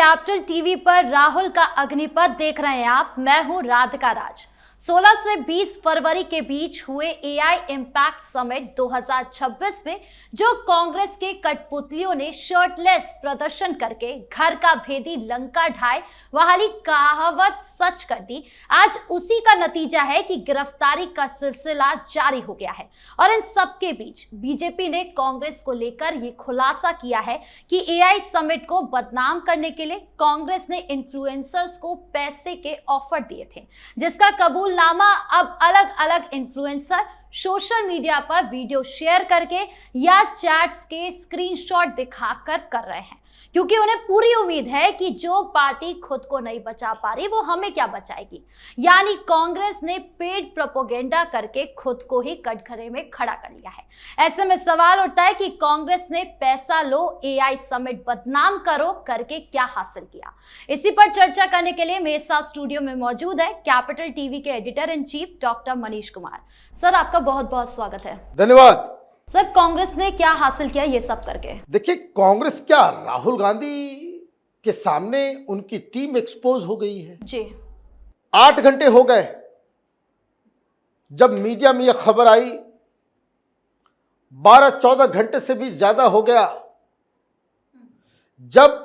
Capital TV पर राहुल का अग्निपथ देख रहे हैं आप। मैं हूं राधिका राज। 16 से 20 फरवरी के बीच हुए एआई इम्पैक्ट समिट 2026 में जो कांग्रेस के कठपुतलियों ने शर्टलेस प्रदर्शन करके घर का भेदी लंका ढाए वाली कहावत सच कर दी, आज उसी का नतीजा है कि गिरफ्तारी का सिलसिला जारी हो गया है। और इन सबके बीच बीजेपी ने कांग्रेस को लेकर ये खुलासा किया है कि एआई समिट को बदनाम करने के लिए कांग्रेस ने इन्फ्लुएंसर्स को पैसे के ऑफर दिए थे, जिसका कबूलनामा अब अलग अलग इन्फ्लुएंसर सोशल मीडिया पर वीडियो शेयर करके या चैट्स के स्क्रीनशॉट दिखाकर कर रहे हैं, क्योंकि उन्हें पूरी उम्मीद है कि जो पार्टी खुद को नहीं बचा पा रही वो हमें क्या बचाएगी। यानी कांग्रेस ने पेड प्रोपेगेंडा करके खुद को ही कटघरे में खड़ा कर लिया है। ऐसे में सवाल उठता है कि कांग्रेस ने पैसा लो एआई समिट बदनाम करो करके क्या हासिल किया। इसी पर चर्चा करने के लिए मेरे साथ स्टूडियो में मौजूद है कैपिटल टीवी के editor in chief doctor Manish Kumar. Sir, आपका बहुत बहुत स्वागत है। धन्यवाद। सर, कांग्रेस ने क्या हासिल किया ये सब करके? देखिए, कांग्रेस क्या, राहुल गांधी के सामने उनकी टीम एक्सपोज हो गई है जी। 8 घंटे हो गए जब मीडिया में यह खबर आई, 12-14 घंटे से भी ज्यादा हो गया जब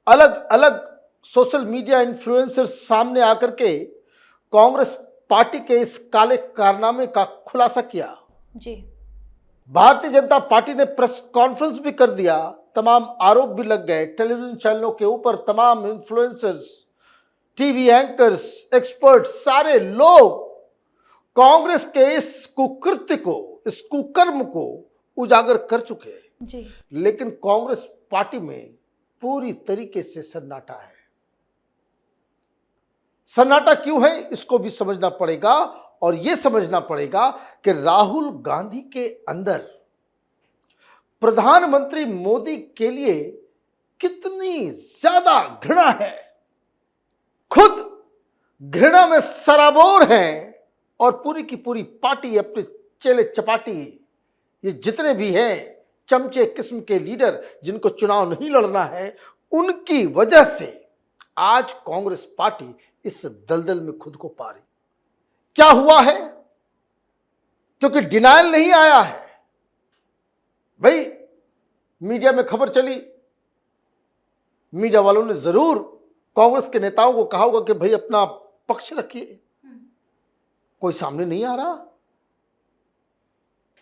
अलग अलग सोशल मीडिया इन्फ्लुएंसर सामने आकर के कांग्रेस पार्टी के इस काले कारनामे का खुलासा किया। जी। भारतीय जनता पार्टी ने प्रेस कॉन्फ्रेंस भी कर दिया, तमाम आरोप भी लग गए टेलीविजन चैनलों के ऊपर। तमाम इन्फ्लुएंसर्स, टीवी एंकर्स, एक्सपर्ट, सारे लोग कांग्रेस के इस कुकृत्य को, इस कुकर्म को उजागर कर चुके हैं। जी। लेकिन कांग्रेस पार्टी में पूरी तरीके से सन्नाटा है। सन्नाटा क्यों है इसको भी समझना पड़ेगा, और यह समझना पड़ेगा कि राहुल गांधी के अंदर प्रधानमंत्री मोदी के लिए कितनी ज्यादा घृणा है। खुद घृणा में सराबोर हैं और पूरी की पूरी पार्टी, अपने चेले चपाटी, ये जितने भी हैं चमचे किस्म के लीडर जिनको चुनाव नहीं लड़ना है, उनकी वजह से आज कांग्रेस पार्टी इस दलदल में खुद को पा रही। क्या हुआ है? क्योंकि डिनायल नहीं आया है। भाई, मीडिया में खबर चली, मीडिया वालों ने जरूर कांग्रेस के नेताओं को कहा होगा कि भाई अपना पक्ष रखिए। कोई सामने नहीं आ रहा,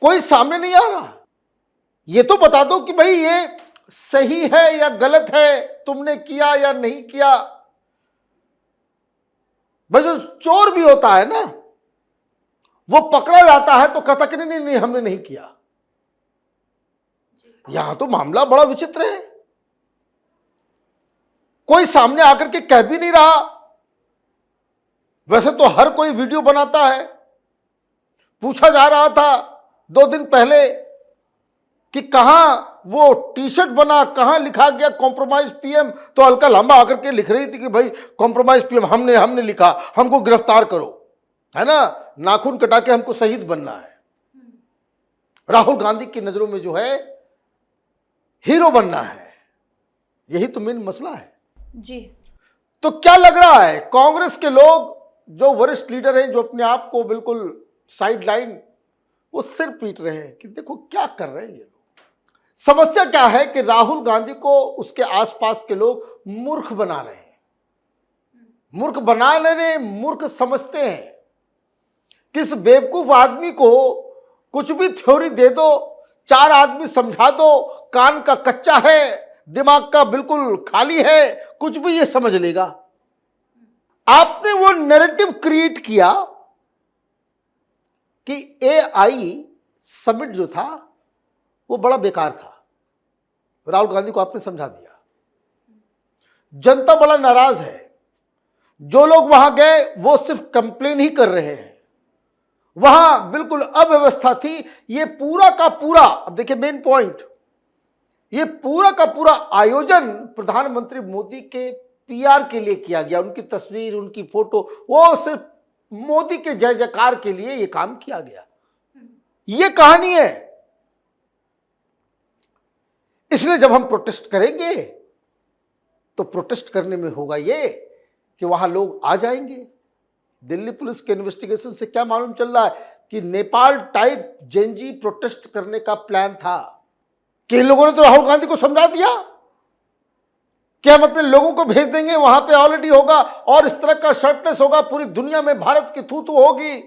कोई सामने नहीं आ रहा। ये तो बता दो कि भाई ये सही है या गलत है, तुमने किया या नहीं किया। भाई, जो चोर भी होता है ना, वो पकड़ा जाता है तो कहता कि नहीं नहीं हमने नहीं किया। यहां तो मामला बड़ा विचित्र है। कोई सामने आकर के कह भी नहीं रहा। वैसे तो हर कोई वीडियो बनाता है। पूछा जा रहा था 2 दिन पहले कि कहां वो टी शर्ट बना, कहां लिखा गया कॉम्प्रोमाइज पीएम, तो अलका लांबा आकर के लिख रही थी कि भाई कॉम्प्रोमाइज पीएम हमने लिखा, हमको गिरफ्तार करो, है ना, नाखून कटा के हमको शहीद बनना है। राहुल गांधी की नजरों में जो है हीरो बनना है, यही तो मेन मसला है। जी। तो क्या लग रहा है, कांग्रेस के लोग जो वरिष्ठ लीडर हैं, जो अपने आप को बिल्कुल साइड लाइन, वो सिर पीट रहे हैं कि देखो क्या कर रहे हैं ये लोग। समस्या क्या है कि राहुल गांधी को उसके आसपास के लोग मूर्ख बना रहे हैं। मूर्ख बना रहे, मूर्ख समझते हैं कि इस बेवकूफ आदमी को कुछ भी थ्योरी दे दो, 4 आदमी समझा दो, कान का कच्चा है, दिमाग का बिल्कुल खाली है, कुछ भी ये समझ लेगा। आपने वो नैरेटिव क्रिएट किया कि एआई समिट जो था वो बड़ा बेकार था। राहुल गांधी को आपने समझा दिया। जनता बड़ा नाराज है। जो लोग वहां गए वो सिर्फ कंप्लेन ही कर रहे हैं। वहां बिल्कुल अव्यवस्था थी। ये पूरा का पूरा, अब देखिए मेन पॉइंट, ये पूरा का पूरा आयोजन प्रधानमंत्री मोदी के पीआर के लिए किया गया। उनकी तस्वीर, उनकी फोटो, वो सिर्फ मोदी के जय जयकार के लिए ये काम किया गया। ये कहानी है। इसलिए जब हम प्रोटेस्ट करेंगे तो प्रोटेस्ट करने में होगा ये कि वहां लोग आ जाएंगे। दिल्ली पुलिस के इन्वेस्टिगेशन से क्या मालूम चल रहा है कि नेपाल टाइप जेनजी प्रोटेस्ट करने का प्लान था। कि इन लोगों ने तो राहुल गांधी को समझा दिया कि हम अपने लोगों को भेज देंगे, वहां पे ऑलरेडी होगा और इस तरह का शर्टलेस होगा, पूरी दुनिया में भारत की थू थू होगी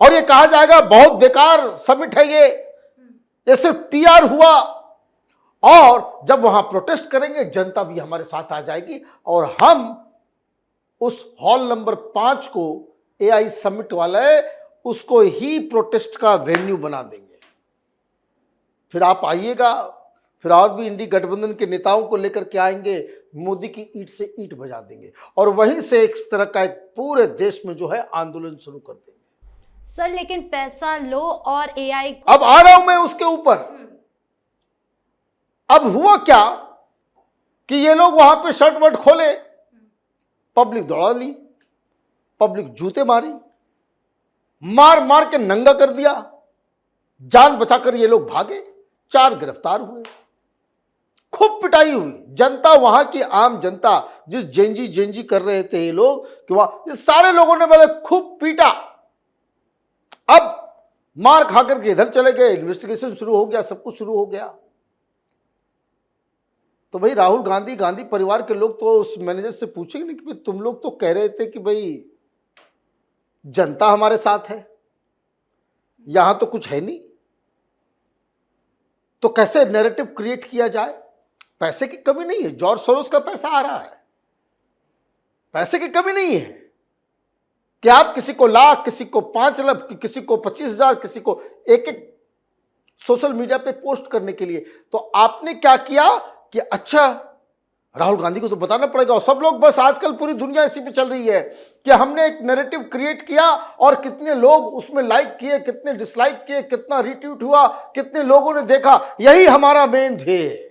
और ये कहा जाएगा बहुत बेकार समिट है ये सिर्फ पीआर हुआ। और जब वहां प्रोटेस्ट करेंगे जनता भी हमारे साथ आ जाएगी और हम उस हॉल नंबर 5 को एआई समिट वाला है उसको ही प्रोटेस्ट का वेन्यू बना देंगे। फिर आप आइएगा, फिर और भी इंडी गठबंधन के नेताओं को लेकर के आएंगे, मोदी की ईंट से ईंट बजा देंगे और वहीं से एक तरह का एक पूरे देश में जो है आंदोलन शुरू कर देंगे। सर लेकिन पैसा लो और एआई, अब आ रहा हूं मैं उसके ऊपर। अब हुआ क्या कि ये लोग वहां पे शर्ट वर्ट खोले, पब्लिक दौड़ा ली, पब्लिक जूते मारी, मार मार के नंगा कर दिया, जान बचाकर ये लोग भागे, 4 गिरफ्तार हुए, खूब पिटाई हुई। जनता, वहां की आम जनता जिस जेंजी कर रहे थे ये लोग कि वहां ये सारे लोगों ने पहले खूब पीटा। अब मार खाकर के इधर चले गए, इन्वेस्टिगेशन शुरू हो गया, सब कुछ शुरू हो गया। तो भाई राहुल गांधी, गांधी परिवार के लोग तो उस मैनेजर से पूछेंगे नहीं कि भाई तुम लोग तो कह रहे थे कि भाई जनता हमारे साथ है, यहां तो कुछ है नहीं, तो कैसे नैरेटिव क्रिएट किया जाए। पैसे की कमी नहीं है, जॉर्ज सोरोस का पैसा आ रहा है, पैसे की कमी नहीं है कि आप किसी को लाख, किसी को 5 लाख, किसी को 25,000, किसी को एक सोशल मीडिया पे पोस्ट करने के लिए। तो आपने क्या किया कि अच्छा राहुल गांधी को तो बताना पड़ेगा, और सब लोग बस आजकल पूरी दुनिया इसी पे चल रही है कि हमने एक नैरेटिव क्रिएट किया और कितने लोग उसमें लाइक किए, कितने डिसलाइक किए, कितना रिट्वीट हुआ, कितने लोगों ने देखा, यही हमारा मेन ध्येय है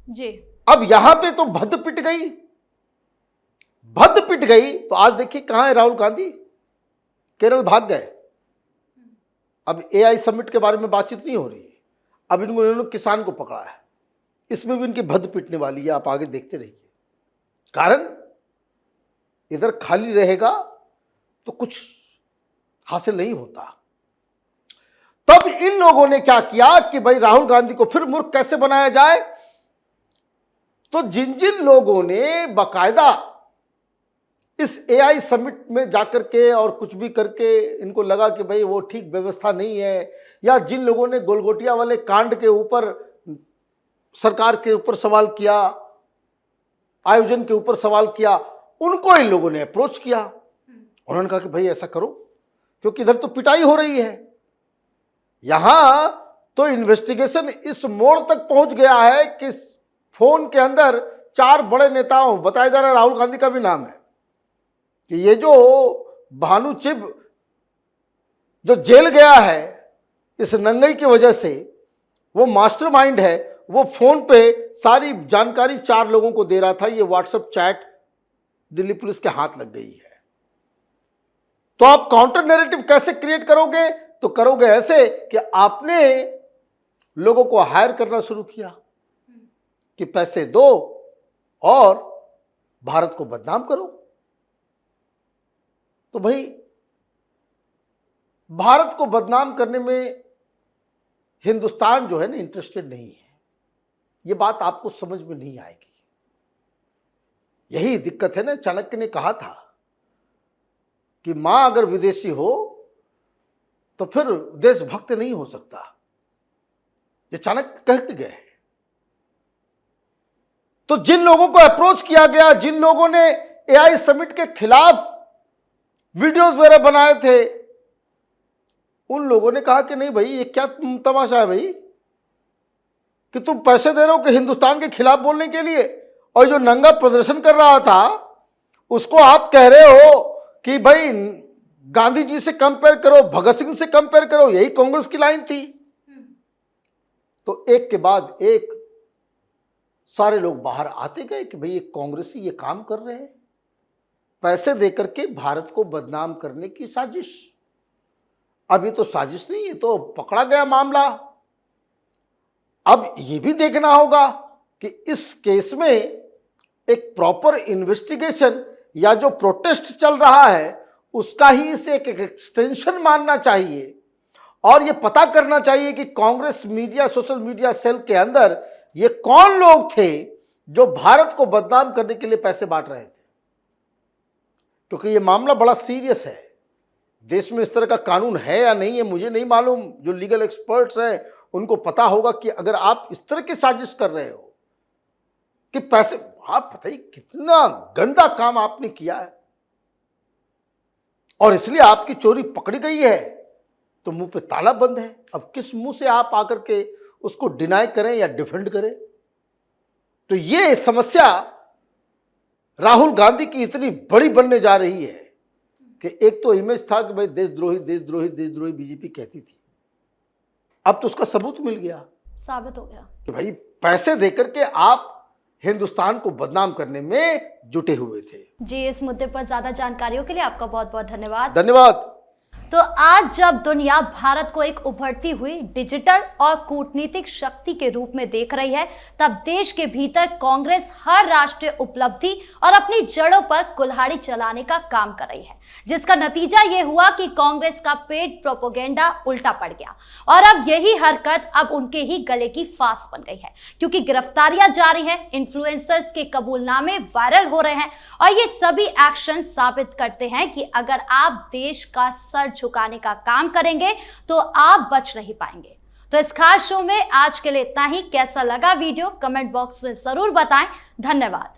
जी। अब यहां पे तो भद्द पिट गई, भद्द पिट गई। तो आज देखिए कहां है राहुल गांधी, केरल भाग गए। अब एआई समिट के बारे में बातचीत नहीं हो रही है, अब इन्होंने किसान को पकड़ा है, इसमें भी इनकी भद्द पिटने वाली है। आप आगे देखते रहिए, कारण इधर खाली रहेगा तो कुछ हासिल नहीं होता। तब इन लोगों ने क्या किया कि भाई राहुल गांधी को फिर मूर्ख कैसे बनाया जाए। तो जिन जिन लोगों ने बाकायदा इस एआई समिट में जाकर के और कुछ भी करके इनको लगा कि भाई वो ठीक व्यवस्था नहीं है, या जिन लोगों ने गोलगोटिया वाले कांड के ऊपर सरकार के ऊपर सवाल किया, आयोजन के ऊपर सवाल किया, उनको इन लोगों ने अप्रोच किया। उन्होंने कहा कि भाई ऐसा करो, क्योंकि इधर तो पिटाई हो रही है। यहां तो इन्वेस्टिगेशन इस मोड़ तक पहुंच गया है कि फोन के अंदर 4 बड़े नेताओं, बताया जा रहा है राहुल गांधी का भी नाम है, कि ये जो भानु चिब जो जेल गया है इस नंगई की वजह से, वो मास्टरमाइंड है। वो फोन पे सारी जानकारी 4 लोगों को दे रहा था। ये व्हाट्सएप चैट दिल्ली पुलिस के हाथ लग गई है। तो आप काउंटर नैरेटिव कैसे क्रिएट करोगे? तो करोगे ऐसे कि आपने लोगों को हायर करना शुरू किया कि पैसे दो और भारत को बदनाम करो। तो भाई भारत को बदनाम करने में हिंदुस्तान जो है ना इंटरेस्टेड नहीं है। ये बात आपको समझ में नहीं आएगी। यही दिक्कत है ना। चाणक्य ने कहा था कि मां अगर विदेशी हो तो फिर देशभक्त नहीं हो सकता। ये चाणक्य कह के गए। तो जिन लोगों को अप्रोच किया गया, जिन लोगों ने एआई समिट के खिलाफ वीडियोस वगैरह बनाए थे, उन लोगों ने कहा कि नहीं भाई ये क्या तमाशा है भाई, कि तुम पैसे दे रहे हो कि हिंदुस्तान के खिलाफ बोलने के लिए, और जो नंगा प्रदर्शन कर रहा था उसको आप कह रहे हो कि भाई गांधी जी से कंपेयर करो, भगत सिंह से कंपेयर करो। यही कांग्रेस की लाइन थी। तो एक के बाद एक सारे लोग बाहर आते गए कि भाई ये कांग्रेसी ये काम कर रहे हैं, पैसे देकर के भारत को बदनाम करने की साजिश। अब ये तो साजिश नहीं, ये तो पकड़ा गया मामला। अब ये भी देखना होगा कि इस केस में एक प्रॉपर इन्वेस्टिगेशन या जो प्रोटेस्ट चल रहा है उसका ही इसे एक एक्सटेंशन मानना चाहिए और ये पता करना चाहिए कि Congress media, social media cell के अंदर ये कौन लोग थे जो भारत को बदनाम करने के लिए पैसे बांट रहे थे, क्योंकि ये मामला बड़ा सीरियस है। देश में इस तरह का कानून है या नहीं है मुझे नहीं मालूम, जो लीगल एक्सपर्ट्स हैं उनको पता होगा कि अगर आप इस तरह की साजिश कर रहे हो कि पैसे, आप बताइए कितना गंदा काम आपने किया है और इसलिए आपकी चोरी पकड़ी गई है तो मुंह पे ताला बंद है। अब किस मुंह से आप आकर के उसको डिनाई करें या डिफेंड करें? तो ये समस्या राहुल गांधी की इतनी बड़ी बनने जा रही है कि एक तो इमेज था कि भाई देशद्रोही देशद्रोही देशद्रोही बीजेपी कहती थी, अब तो उसका सबूत मिल गया, साबित हो गया कि भाई पैसे देकर के आप हिंदुस्तान को बदनाम करने में जुटे हुए थे। जी, इस मुद्दे पर ज्यादा जानकारियों के लिए आपका बहुत बहुत धन्यवाद। धन्यवाद। तो आज जब दुनिया भारत को एक उभरती हुई डिजिटल और कूटनीतिक शक्ति के रूप में देख रही है, तब देश के भीतर कांग्रेस हर राष्ट्रीय उपलब्धि और अपनी जड़ों पर कुल्हाड़ी चलाने का काम कर रही है, जिसका नतीजा यह हुआ कि कांग्रेस का पेड प्रोपेगेंडा उल्टा पड़ गया और अब यही हरकत अब उनके ही गले की फांस बन गई है, क्योंकि गिरफ्तारियां जारी हैं, इन्फ्लुएंसर्स के कबूलनामे वायरल हो रहे हैं और ये सभी एक्शन साबित करते हैं कि अगर आप देश का सर झुकाने का काम करेंगे तो आप बच नहीं पाएंगे। तो इस खास शो में आज के लिए इतना ही। कैसा लगा वीडियो कमेंट बॉक्स में जरूर बताएं। धन्यवाद।